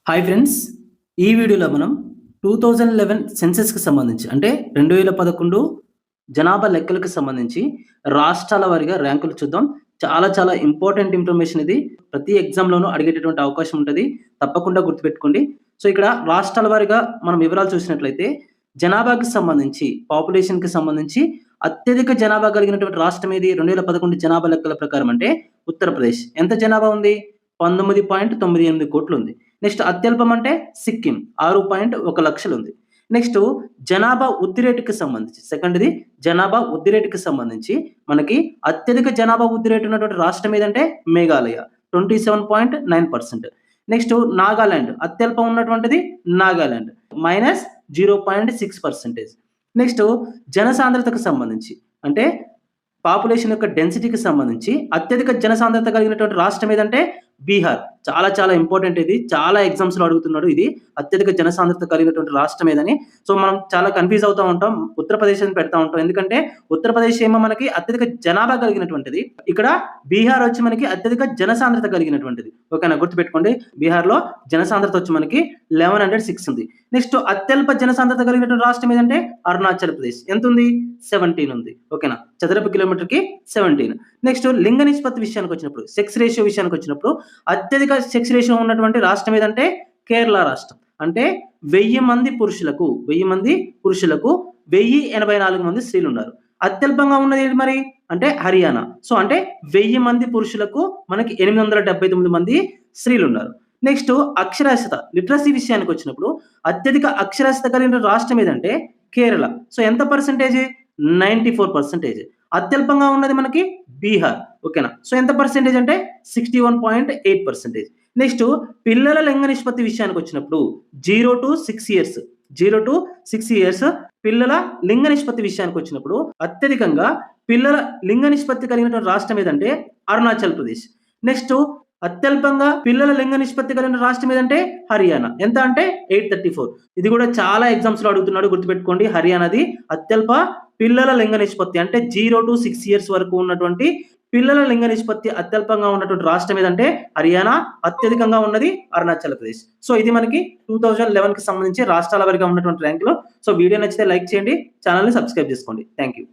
Hi friends, ఈ వీడియోలో మనం 2011 సెన్సస్‌కి సంబంధించి అంటే 2011 జనాభా లెక్కలకు సంబంధించి రాష్ట్రాల వారీగా ర్యాంకులు చూద్దాం. చాలా ఇంపార్టెంట్ ఇన్ఫర్మేషన్ ఇది. ప్రతి ఎగ్జామ్‌లోనూ అడిగేటటువంటి అవకాశం ఉంటది. తప్పకుండా గుర్తుపెట్టుకోండి. సో, ఇక్కడ రాష్ట్రాల వారీగా మనం వివరాలు చూసినట్లయితే జనాభాకి సంబంధించి, పాపులేషన్‌కి సంబంధించి అత్యధిక జనాభా కలిగినటువంటి రాష్ట్రం ఏది? 2011 జనాభా లెక్కల ప్రకారం అంటే ఉత్తరప్రదేశ్. ఎంత జనాభా ఉంది? 19.98 కోట్లుంది. నెక్స్ట్ అత్యల్పం అంటే సిక్కిం 6.1 లక్షలుంది. నెక్స్ట్ జనాభా వృద్ధి రేటుకి సంబంధించి సెకండ్‌ది జనాభా వృద్ధి రేటుకి సంబంధించి మనకి అత్యధిక జనాభా వృద్ధి రేటు ఉన్నటువంటి రాష్ట్రం ఏదంటే మేఘాలయ 27.9%. నెక్స్ట్ నాగాలాండ్ అత్యల్పం ఉన్నటువంటిది నాగాలాండ్ -0.6%. నెక్స్ట్ జనసాంద్రతకు సంబంధించి అంటే పాపులేషన్ యొక్క డెన్సిటీకి సంబంధించి అత్యధిక జనసాంద్రత కలిగినటువంటి రాష్ట్రం ఏదంటే బీహార్. చాలా ఇంపార్టెంట్ ఇది. చాలా ఎగ్జామ్స్‌లో అడుగుతున్నాడు ఇది. అత్యధిక జనసాంద్రత కలిగినటువంటి రాష్ట్రం ఏదని. సో, మనం చాలా కన్‌ఫ్యూజ్ అవుతా ఉంటాం. ఉత్తరప్రదేశ్ అని పెడతా ఉంటాం. ఎందుకంటే ఉత్తరప్రదేశ్ ఏమో మనకి అత్యధిక జనాభా కలిగినటువంటిది. ఇక్కడ బీహార్ వచ్చి మనకి అత్యధిక జనసాంద్రత కలిగినటువంటిది. ఓకేనా? గుర్తుపెట్టుకోండి. బీహార్‌లో జనసాంద్రత వచ్చి మనకి 1106 ఉంది. నెక్స్ట్ అత్యల్ప జనసాంద్రత కలిగినటువంటి రాష్ట్రం ఏదంటే అరుణాచల్ ప్రదేశ్. ఎంతుంది? 17 ఉంది. ఓకేనా? చదరపు కిలోమీటర్‌కి 17. నెక్స్ట్ లింగ నిష్పత్తి విషయానికి వచ్చినప్పుడు, సెక్స్ రేషియో విషయానికి వచ్చినప్పుడు అత్యధిక సెక్స్ రేషియో ఉన్నటువంటి రాష్ట్రం ఏదంటే కేరళ రాష్ట్రం. అంటే 1000 మంది పురుషులకు 1084 మంది స్త్రీలున్నారు. అత్యల్పంగా ఉన్నది ఏది మరి? అంటే హర్యానా. సో, అంటే 1000 మంది పురుషులకు మనకి 879 మంది స్త్రీలున్నారు. నెక్స్ట్ అక్షరాస్యత లిటరసీ విషయానికి వచ్చినప్పుడు అత్యధిక అక్షరాస్యత కలిగిన రాష్ట్రం ఏదంటే కేరళ. సో, ఎంత పర్సెంటేజ్? 94%. అత్యల్పంగా ఉన్నది మనకి బీహార్. ఓకేనా? సో, ఎంత పర్సెంటేజ్ అంటే 61.8%. నెక్స్ట్ పిల్లల లింగ నిష్పత్తి విషయానికి వచ్చినప్పుడు 0-6 ఇయర్స్ పిల్లల లింగ నిష్పత్తి విషయానికి వచ్చినప్పుడు అత్యధికంగా పిల్లల లింగ నిష్పత్తి కలిగినటువంటి రాష్ట్రం ఏదంటే అరుణాచల్ ప్రదేశ్. నెక్స్ట్ అత్యల్పంగా పిల్లల లింగ నిష్పత్తి కలిగిన రాష్ట్రం ఏదంటే హర్యానా. ఎంత అంటే 834. ఇది కూడా చాలా ఎగ్జామ్స్‌లో అడుగుతున్నాడు. గుర్తుపెట్టుకోండి. హర్యానాది అత్యల్ప పిల్లల లింగ నిష్పత్తి అంటే 0-6 ఇయర్స్ వరకు ఉన్నటువంటి పిల్లల లింగ నిష్పత్తి అత్యల్పంగా ఉన్నటువంటి రాష్ట్రం ఏదంటే హర్యానా. అత్యధికంగా ఉన్నది అరుణాచల్ ప్రదేశ్. సో, ఇది మనకి 2011కి సంబంధించి రాష్ట్రాల వారీగా ఉన్నటువంటి ర్యాంకులు. సో, వీడియో నచ్చితే లైక్ చేయండి. ఛానెల్‌ని సబ్స్క్రైబ్ చేసుకోండి. Thank you.